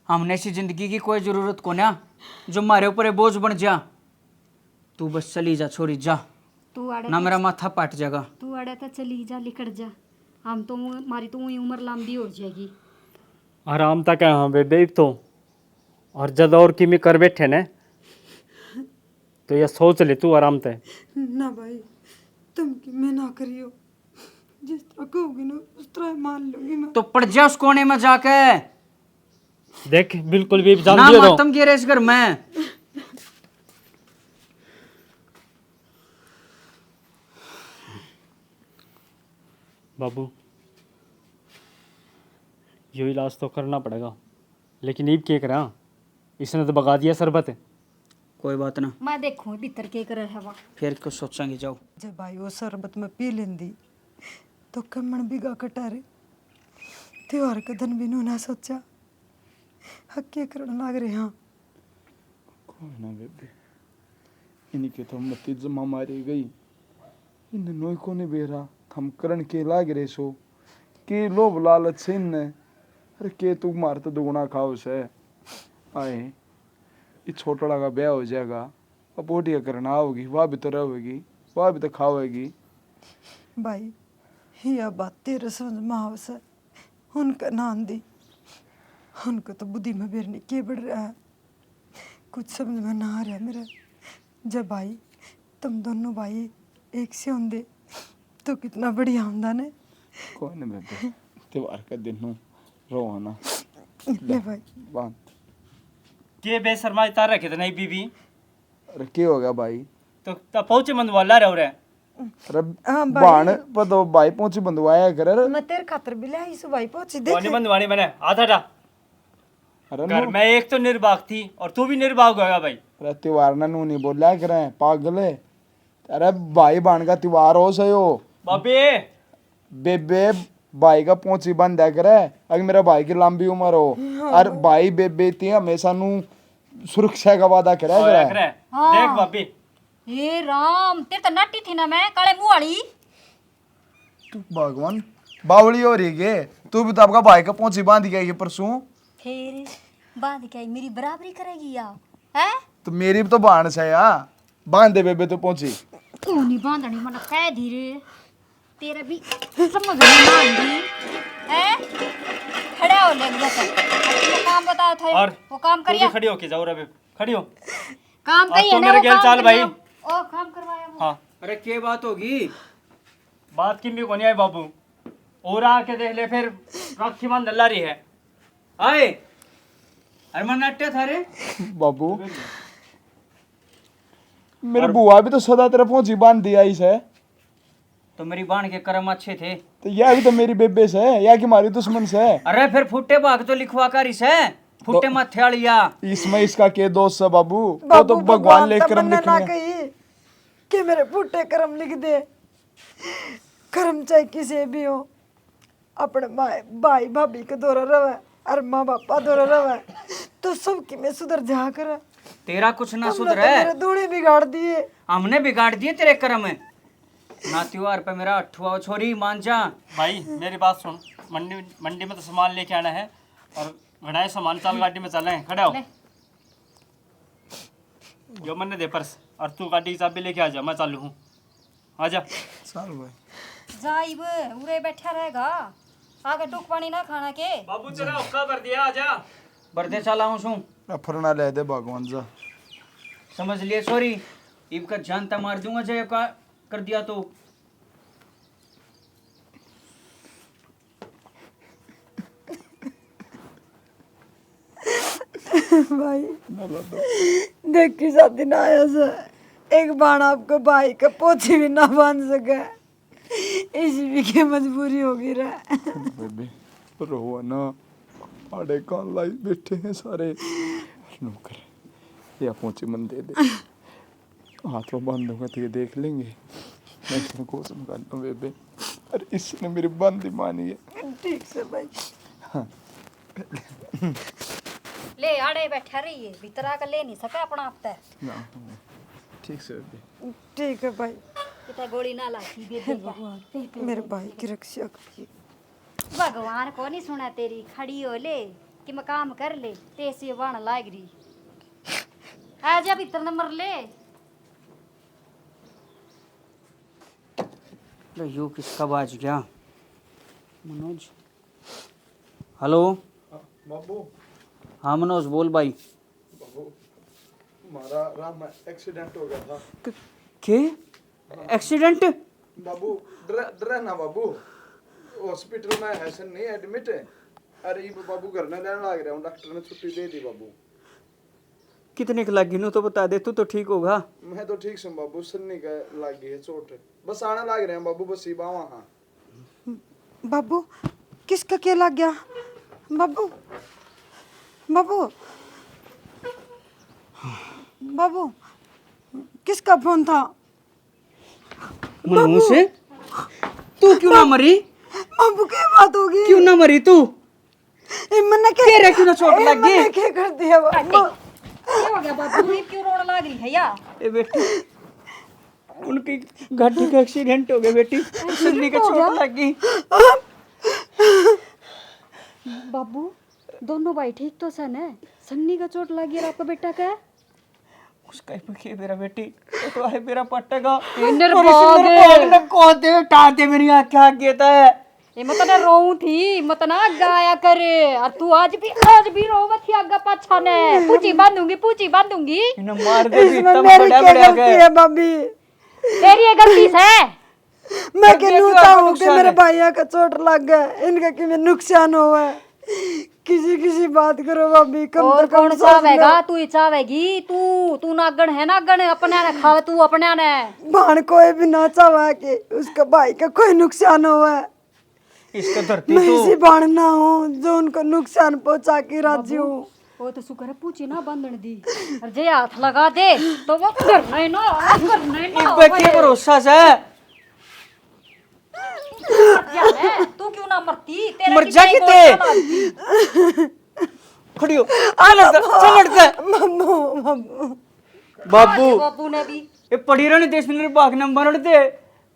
हमने ऐसी जिंदगी की कोई जरूरत कोन्या जो मारे ऊपर बोझ बन जा तू बस चली जा छोरी जा तू आड़े ना मेरा माथा पाट जाएगा तू आड़े तो चली जा लिकड़ जा हम तो मारी तो वही उम्र लंबी हो जाएगी आराम तक है हाँ बेबे तो और जद और की में कर बैठे ने तो ये सोच ले तू आराम ते ना भाई तुम कि मैं ना करियो जिस तरह कहोगे ना उस तरह मान लूंगी मैं तो पड़ जा उस कोने में जाके देख बिल्कुल भी जान ना दियो तो मातम गिरे इस घर में बाबू यो इलाज तो करना पड़ेगा लेकिन ईब क्या करा इसने तो बगा दिया शरबत कोई बात ना मैं देखूं भीतर के कर हवा फिर कुछ सोचेंगे जाओ जब भाई वो शरबत में पी लेंदी तो कमण बिगा कटारे त्योहार का दिन भी नू ना सोचा हक्के करने लाग रहे हाँ कोई ना बेबे इनके तो मती जमा मारी गई इन नोई को नहीं बेरा हम करण के लाग रहे सो के लोभ लालच से इन अरे के तू मार तो दुगुना खाओ से आए ये छोटा का ब्याह हो जाएगा अब बोटिया करना आओगी वह भी तो रहेगी वह भी तो खाओगी भाई यह बात तेरे समझ में आओ से उनका नाम दी उनको तो बुद्धि में बेरने के बढ़ रहा है कुछ समझ में ना आ रहा मेरा जब भाई तुम दोनों भाई एक से होंगे तो कितना बढ़िया होंदा ने कोई ना बेबे त्योहार का दिन हूँ रो ना ले भाई बांध के बेशर्मा तार रखे थे नहीं बीबी अरे क्या हो गया भाई तो पहुंचे मंद वाला रह रहे अरे हाँ बाण पतो भाई पहुंची बंधवाया करे मैं तेरे खातर भी ले आई सो भाई पहुंची देख कौन बंदवानी मैंने आधा डा अरे घर में एक तो निर्बाग थी और तू भी निर्बाग होगा भाई अरे त्योहार ना नू नहीं बोला करे पागल है अरे भाई बाण का त्योहार हो सयो बाबे बेबे भाई का पहुंची बंद करे अगर मेरा भाई की लंबी उम्र हो और भाई बेबे थी हमेशा नू सुरक्षा का वादा करा और करे रख रहे। देख बाबी हे राम, तेरे तो नाटी थी ना मैं, काले मुंह वाली। तू भगवान बावली हो रही है। तू भी तो आपका भाई का पहुंची बांध गई है परसों। फिर बांध के आई मेरी बराबरी करेगी या है? तो मेरी भी तो बाण से या बांध दे बेबे तो पहुंची। तू नहीं बांधनी मन कह धीरे, तेरा भी समझ नहीं आंदी है। खड़ा हो ले जैसे तूने काम बताया था और वो काम तू भी करिए। खड़ी हो के जाओ रे बे, खड़ी हो। काम आज करिए तो ना मेरे वो गेल काम चाल भाई। करिए। ओ काम करवाया वो। हाँ, अरे क्या बात होगी? बात की भी कोनी आई बाबू। और आके देख ले फिर राखी मान दल्ला रही है। आए अरे मन नाट्य था रे। बाबू मेरे बुआ भी तो सदा तेरा पहुंची बांध दिया इस है। तो मेरी बाण के कर्म अच्छे थे। तो यह भी तो मेरी बेबे से है या कि हमारी दुश्मन से है। अरे फिर फुट्टे भाग तो लिखवा कर इसे, फुट्टे मत लिया। इसमें इसका के दोस्त है बाबू। वो बाबू तो भगवान लेकर तमन्ना ना लिखेंगे। कही कि मेरे फुटे कर्म लिख दे। कर्म चाहे किसी भी हो, अपने भाई भाभी के दौरा रवे और माँ बापा दौरा रवे तो सबकी में सुधर जा कर। तेरा कुछ ना तुमने सुधर तो है, मेरे दूने बिगाड़ दिए। हमने बिगाड़ दिए तेरे कर्म में। ना त्योहार पे मेरा अठुआ छोरी मान जा। भाई मेरी बात सुन, मंडी में तो सामान लेके आना है और घड़ाए सामान चाल गाड़ी में चले खड़ा हो। यो मैंने दे पर्स और तू गाड़ी की चाबी लेके आ जा, मैं चालू हूँ। आजा। चल भाई जाइब उरे बैठा रहेगा, आगे टूक पानी ना खाना के। बाबू तेरा हुक्का भर दिया, आजा। बरदे चला हूँ सू, फरना ले दे भगवान जा। समझ लिए सॉरी। इब का जानता मार दूंगा जय का कर दिया तो। भाई देख की शादी ना आया से एक बाण आपको भाई का पोछी भी ना बांध सके, इसी भी की मजबूरी होगी रे। बेबे रो ना, आड़े कान लाई बैठे हैं सारे। नौकर या पहुंचे मन दे दे, हाथ में बांध दूंगा तो ये देख लेंगे। मैं इसमें कोस निकाल लूं बेबे। अरे इसने मेरी बंदी मानी है। ठीक से भाई। ले आड़े बैठा रही है, भीतर आकर ले नहीं सका अपना आप तक। ना ठीक से बेबे। ठीक है भाई। कितना गोली ना लाठी दे दे भगवान। मेरे भाई की रक्षा करिए। भगवान को नहीं सुना तेरी, खड़ी हो ले कि मैं काम कर ले, तेसी बाण लाग रही। आजा भीतर नंबर ले। यो किसका बाज गया? मनोज। हेलो बाबू। हाँ मनोज बोल भाई। बाबू हमारा राम में एक्सीडेंट हो गया था। के एक्सीडेंट? बाबू डरे ना बाबू, हॉस्पिटल में ऐसे नहीं एडमिट है। अरे ये बाबू घर में रहने लग रहा हूँ, डॉक्टर ने छुट्टी दे दी बाबू। कितने की लगी नो तो बता दे, तू तो ठीक होगा। मैं तो ठीक हूँ बाबू, सन्नी का लग गई है चोट। बस आने लग रहे हैं बाबू, बस ही वहाँ। बाबू किसका क्या लग गया? बाबू बाबू बाबू किसका फोन था? मनोज से तू क्यों ना मरी? बाबू क्या बात होगी? क्यों ना मरी तू? मैंने तेरे क्यों ना चोट लग गई? मैंने क्या कर दिया बाबू? क्या हो गया बाबू, ये क्यों रोने लग रही है या? ए बेटी उनकी गाड़ी का एक्सीडेंट हो गया बेटी, सन्नी का चोट लग गई। बाबू दोनों भाई ठीक तो सन है, सन्नी का चोट लगी और आपका बेटा का है? उसका ही मेरा बेटी तो है मेरा पट्टेगा। निर्भाग्य। दे टार दे मेरी आंखें आगे था। ये मत ना रोऊं थी, मत ना गाया करे। और तू आज भी रो मत आगा पाछा ने। पूछी बांधूंगी। इन्हें मार दे भी, इसमें तब मेरी बड़ा क्या बड़ा गलती गए। है भाभी? तेरी ये गलती है। मैं क्यों क्यों चाहूँ कि नुकसान मेरे है? भैया का चोट लग गया, इनका कि नुकसान हुआ है। किसी बात करो भाभी, कम और से कम कौन सोच चावेगा? लो। तू ही चावेगी। तू नागण है, नागण अपने ने खावे तू अपने ने। भाण कोई भी ना चाहे कि उसका भाई का कोई नुकसान हुआ है। इसका धरती मैं तो इसी भाण ना हूँ जो उनको नुकसान पहुंचा के राजी हूँ। वो तो शुक्र है पूछी ना बंधन दी। और जे हाथ लगा दे तो वो करना ही ना इन पे क्या भरोसा है? तू क्यों ना मरती? तेरा मर की जा चाहे कि गोली ना मारती। खड़ी हो। चल लड़का। मम्मू मम्मू बाबू बाबू ने भी ए ये पड़ी रहने 10 मिनट भाग नंबर दे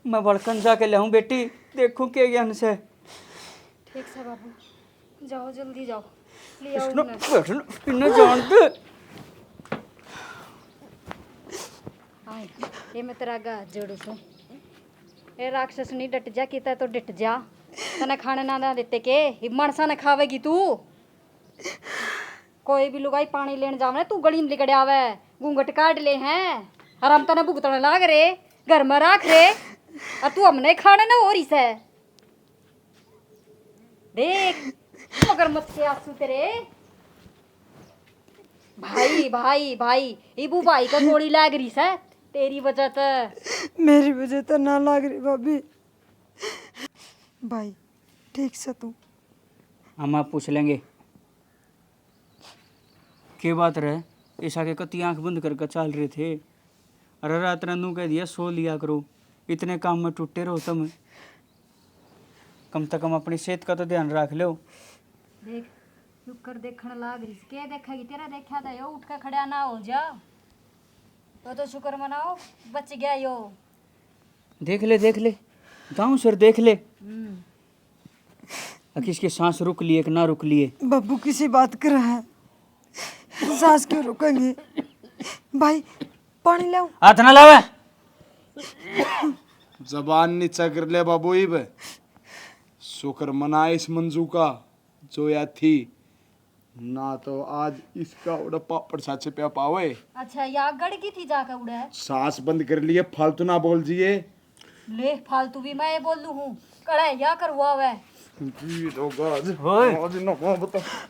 मैं बड़कन जाके लाऊं बेटी देखूं के ज्ञान से ठीक से बाबू जाओ जल्दी जाओ ले आओ इसने उन्हें। बैठन इन्हें जान दे आए ये मैं तेरा गा जोड़ू सू ए राक्षस नहीं डट जा किता तो डट जा तने खाने ना देते के ये मनसा ने खावेगी तू कोई भी लुगाई पानी लेने जावे तू गली में लिकड़ आवे घूंघट काट ले हैं और हम तने भुगतने लाग रे घर में राख रे और तू हमने खाने ना हो रही से देख मगर मत से आंसू तेरे भाई भाई भाई इबू भाई का थोड़ी लाग रही से तेरी वजह से मेरी वजह तो ना लाग रही भाभी। भाई ठीक से तू हम आप पूछ लेंगे के बात रहे ऐसा के कति आंख बंद करके चल रहे थे अरे रात नू कह दिया सो लिया करो इतने काम में टूटे रहो तुम कम से कम अपनी सेहत का तो ध्यान रख लो देख चुप कर देखने लाग रही के देखेगी तेरा देखा था यो उठ के खड़ा ना हो जा तो शुक्र मनाओ बच गया यो देख ले गाँव सर देख ले किसकी सांस रुक लिए कि ना रुक लिए बब्बू किसी बात कर रहा है सांस क्यों रुकेंगे भाई पानी लाओ हाथ ना लावे जबान नीचा कर ले बाबू इब शुक्र मना इस मंजू का जो या थी ना तो आज इसका उड़ा पापड़ साचे पे पावे अच्छा या गड़ की थी जाकर उड़े सांस बंद कर लिए फालतू ना बोल जिए ले फालतू भी मैं ये बोल लू हूँ कड़ा या करवा वे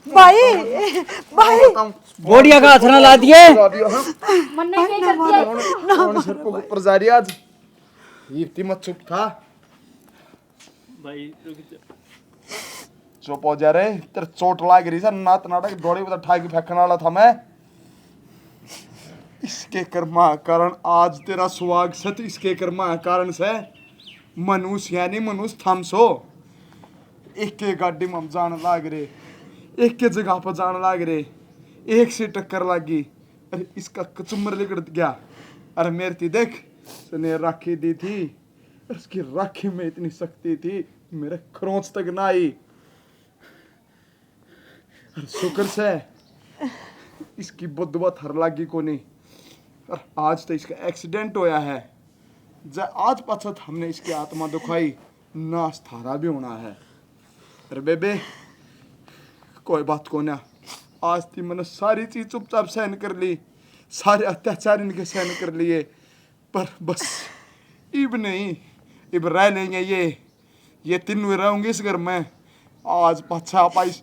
भाई भाई बोडिया का हाथ ना ला दिए मन नहीं क्या कर दिया ऊपर जा रही आज ये मत चुप था भाई रुक जा चुप हो जा रहे तेरे चोट लाग रही सर नात नाटक दौड़ी बता ठाकी फेंकने वाला था मैं इसके कर्मा कारण आज तेरा सुहाग सत इसके कर्मा कारण से मनुष्य यानी मनुष्य थमसो एक के गाड़ी में हम जान लाग रहे एक के जगह पर जान लाग रहे एक से टक्कर लागी अरे इसका कचुम्बर लिकड़ गया अरे मेरे थी देख उसने राखी दी थी उसकी राखी में इतनी शक्ति थी मेरे खरोंच तक ना आई अरे शुक्र से इसकी बुद्धवा थर लागी को नहीं और आज तो इसका एक्सीडेंट होया है जब आज पछत हमने इसकी आत्मा दुखाई नाश थारा भी होना है अरे बेबे कोई बात को ना आज थी मैंने सारी चीज चुपचाप सहन कर ली सारे अत्याचार इनके सहन कर लिए पर बस इब नहीं इब रह लेंगे ये तीनों रहूंगे इस घर में आज पछा पाइस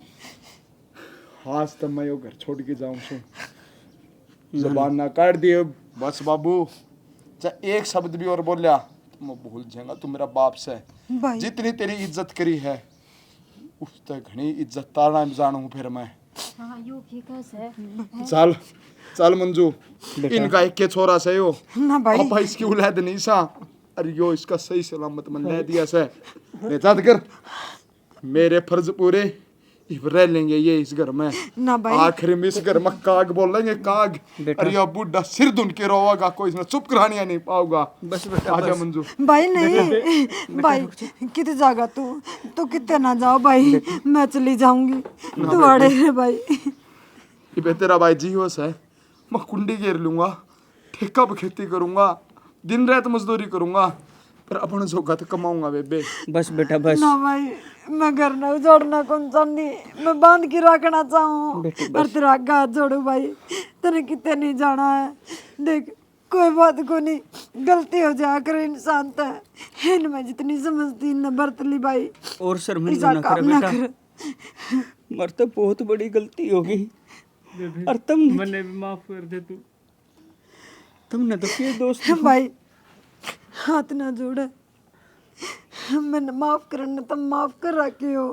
आज तो मैं वो घर छोड़ के जाऊं सो जबान ना काट दिए बस बाबू चाहे एक शब्द भी और बोलिया तो मैं भूल जाऊंगा तू मेरा बाप से भाई जितनी तेरी इज्जत करी है उस तक घनी इज्जत तारना जानू फिर मैं हाँ यू की कैसे चल चल मंजू इनका एक के छोरा से यो ना भाई पापा इसकी औलाद नहीं सा अरे यो इसका सही सलामत मन ले दिया से ले जात कर मेरे फर्ज पूरे इब रह लेंगे ये इस घर में ना भाई आखिर में इस घर में काग बोलेंगे काग अरे ये बुढ़ा सिर धुन के रोवागा कोई इसमें चुप कराने नहीं पाऊगा बस बेटा आजा मंजू भाई नहीं भाई कितने जागा तू कितने ना जाओ भाई मैं चली जाऊंगी तू अड़े रे भाई ये तेरा भाई जी होश है मैं कुंडी घेर लूंगा ठेका पे खेती करूंगा दिन रात मजदूरी करूंगा पर अपना जोगा तो कमाऊंगा बेबे बस बेटा बस ना भाई मैं घर ना उजाड़ना कौन चाहती मैं बांध के रखना चाहूँ और तेरा हाथ जोड़ू भाई तेरे कितने नहीं जाना है देख कोई बात को नहीं गलती हो जा कर इंसान तो है मैं जितनी समझती न बरत ली भाई और शर्मिंदा ऐसा ना कर काम ना बेटा कर मर तो बहुत बड़ी गलती होगी और तुमने मैंने भी माफ कर दे तू तुमने तो किए दोस्त भाई हाथ ना जोड़े मैंने माफ करने तो माफ कर रखे हो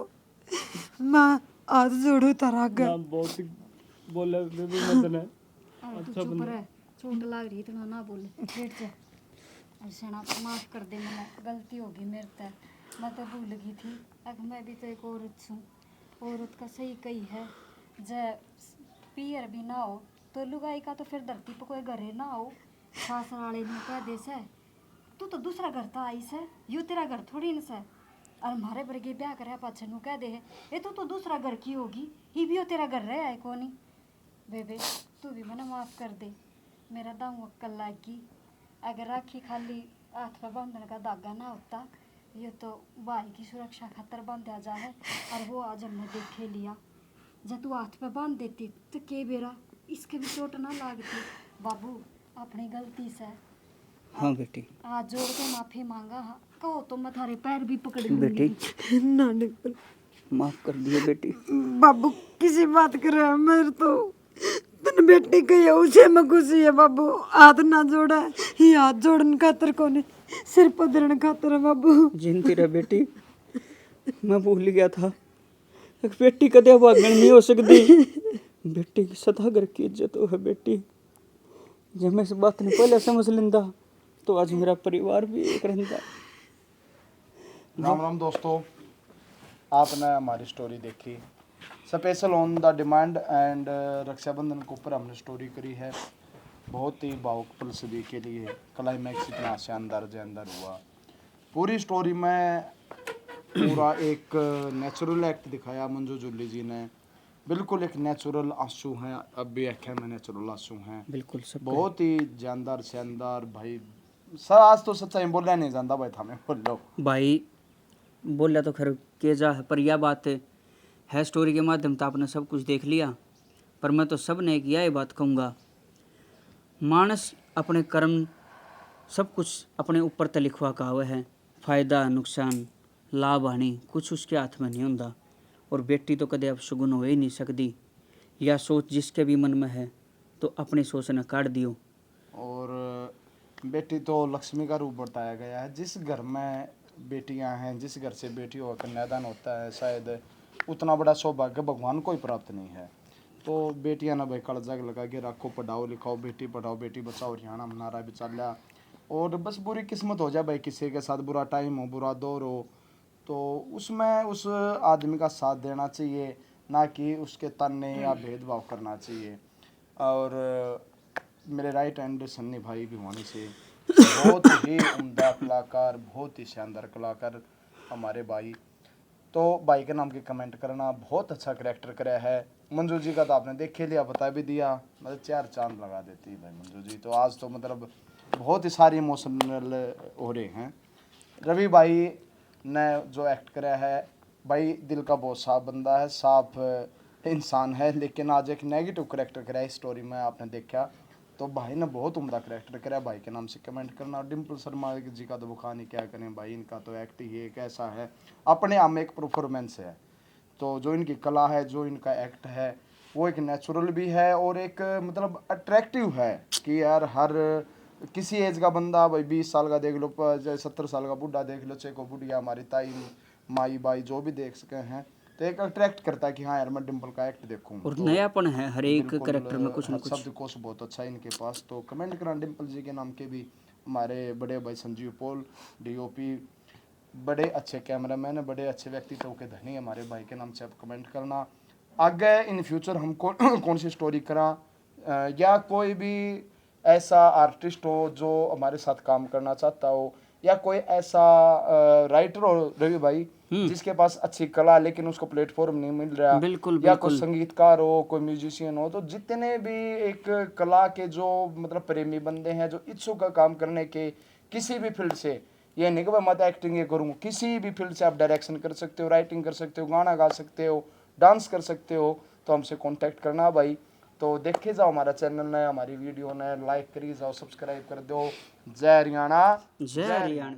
मैं हाथ जोड़ू तारा ना बहुत बोला बेबी मैं तने तू चुप रह चोट लग रही इतना ना बोले बैठ जा ऐसे ना माफ कर दे मैंने गलती होगी मेरे से मैं तो भूल गई थी अब मैं भी तो एक औरत हूँ औरत का सही कही है जब पियर भी ना हो तो लुगाई का तो फिर धरती पर कोई घरे ना हो सासराले ने कह दे से तू तो दूसरा घर तो आई से यो तेरा घर थोड़ी न से और हमारे बरगे ब्याह करे पाछे नु कह दे ये तो दूसरा घर की होगी ये भी तेरा घर रहे है कोनी बेबे तू भी मना माफ कर दे मेरा दाऊ अक्कल लागी अगर राखी खाली हाथ पे बांधने का धागा ना होता ये तो भाई की सुरक्षा खातर बांधा जाए और वो आज हमने देखे लिया जब तू हाथ पे बांध देती तो के बेरा इसके भी चोट ना लागती बाबू अपनी गलती से हाँ बेटी हाथ जोड़ के माफी मांगा हाँ कहो तो मैं थारे पैर भी पकड़ लूंगी बेटी ना डिम्पल, माफ कर दिए बेटी। बाबू किसी बात कर रहा है मेरे तो तन बेटी कही है उसे मैं खुशी है बाबू। हाथ ना जोड़ा ये हाथ जोड़न खातर कोने सिर पधरन खातर है बाबू। जिनती रह बेटी, मैं भूल गया था एक बेटी कदे भागण नहीं हो सकती। बेटी की सदा घर की इज्जत है बेटी। जब मैं इस बात ने पहले समझ लेंदा तो आज मेरा परिवार भी एक रहता। राम राम दोस्तों, आपने हमारी स्टोरी देखी special on the demand and Rakshabandhan के ऊपर हमने स्टोरी करी है। बहुत ही भावुक पल सभी के लिए क्लाइमैक्स इतना शानदार जानदार हुआ। पूरी स्टोरी में पूरा एक नेचुरल एक्ट दिखाया मंजू जूली जी ने। बिल्कुल एक नेचुरल आंसू हैं, अब भी आँखें में नेचुरल आंसू हैं। बिल्कुल सब बहुत ही जानदार शानदार भाई। सर आज तो सच्चाई बोलना नहीं जानता भाई था मैं बोल लो भाई बोला तो खैर के जा है, पर यह बात है स्टोरी के माध्यम से आपने सब कुछ देख लिया। पर मैं तो सब ने किया ये बात कहूँगा, मानस अपने कर्म सब कुछ अपने ऊपर तो लिखवा का हुआ है। फायदा नुकसान लाभ हानि कुछ उसके हाथ में नहीं होता। और बेटी तो कदे अब सुगुन हो ही नहीं सकती। या सोच जिसके भी मन में है तो अपनी सोच न काट दियो। और बेटी तो लक्ष्मी का रूप बताया गया है। जिस घर में बेटियां हैं, जिस घर से बेटियों का कन्यादान होता है, शायद उतना बड़ा सौभाग्य भगवान को ही प्राप्त नहीं है। तो बेटियां ना भाई कागजाग लगा के रखो, पढ़ाओ लिखाओ, बेटी पढ़ाओ बेटी बचाओ, हरियाणा में नारा भी चल रहा। और बस बुरी किस्मत हो जाए भाई, किसी के साथ बुरा टाइम हो, बुरा दौर हो, तो उसमें उस आदमी का साथ देना चाहिए, ना कि उसके ताने या भेदभाव करना चाहिए। और मेरे राइट हैंड सन्नी भाई भिवानी से बहुत ही उम्दा कलाकार, बहुत ही शानदार कलाकार हमारे भाई। तो भाई के नाम के कमेंट करना, बहुत अच्छा करैक्टर कराया है। मंजू जी का तो आपने देख ही लिया, बता भी दिया, मतलब 4 चांद लगा देती है भाई मंजू जी। तो आज तो मतलब बहुत ही सारी इमोशनल हो रहे हैं। रवि भाई ने जो एक्ट कराया है भाई, दिल का बहुत साफ बंदा है, साफ इंसान है, लेकिन आज एक नेगेटिव करैक्टर कराया इस स्टोरी में आपने देखा। तो भाई ने बहुत उम्दा करैक्टर कराया। भाई के नाम से कमेंट करना। डिम्पल शर्मा जी का तो बुखार नहीं, क्या करें भाई, इनका तो एक्ट ही एक ऐसा है, अपने आप में एक परफॉर्मेंस है। तो जो इनकी कला है, जो इनका एक्ट है, वो एक नेचुरल भी है और एक मतलब अट्रैक्टिव है कि यार हर किसी एज का बंदा, भाई 20 साल का देख लो, 70 साल का बुढ़ा देख लो, चाहे को बुढ़िया हमारी ताई माई बाई जो भी देख सके हैं, तो एक अट्रैक्ट करता है कि हाँ यार मैं डिम्पल का एक्ट देखूँ। और तो नयापन है हर एक बिल्कुल, कैरेक्टर में कुछ न कुछ। शब्दकोश बहुत अच्छा है इनके पास। तो कमेंट करना डिम्पल जी के नाम के भी। हमारे बड़े भाई संजीव पॉल डीओपी, बड़े अच्छे कैमरामैन है, बड़े अच्छे व्यक्तित्व के धनी हमारे भाई के नाम से आप कमेंट करना। आगे इन फ्यूचर हम कौन सी स्टोरी करा, या कोई भी ऐसा आर्टिस्ट हो जो हमारे साथ काम करना चाहता हो, या कोई ऐसा राइटर हो रवि भाई जिसके पास अच्छी कला लेकिन उसको प्लेटफॉर्म नहीं मिल रहा, बिल्कुल, या कोई संगीतकार हो, कोई म्यूजिशियन हो, तो जितने भी एक कला के जो मतलब प्रेमी बंदे हैं, जो इच्छुक है काम करने के किसी भी फील्ड से, ये नहीं कि मैं मत एक्टिंग ये करूँगा, किसी भी फील्ड से आप डायरेक्शन कर सकते हो, राइटिंग कर सकते हो, गाना गा सकते हो, डांस कर सकते हो, तो हमसे कांटेक्ट करना भाई। तो देखे जाओ हमारा चैनल ने, हमारी वीडियो ने, लाइक करी जाओ, सब्सक्राइब कर दो। जय हरियाणा, जय हरियाणा।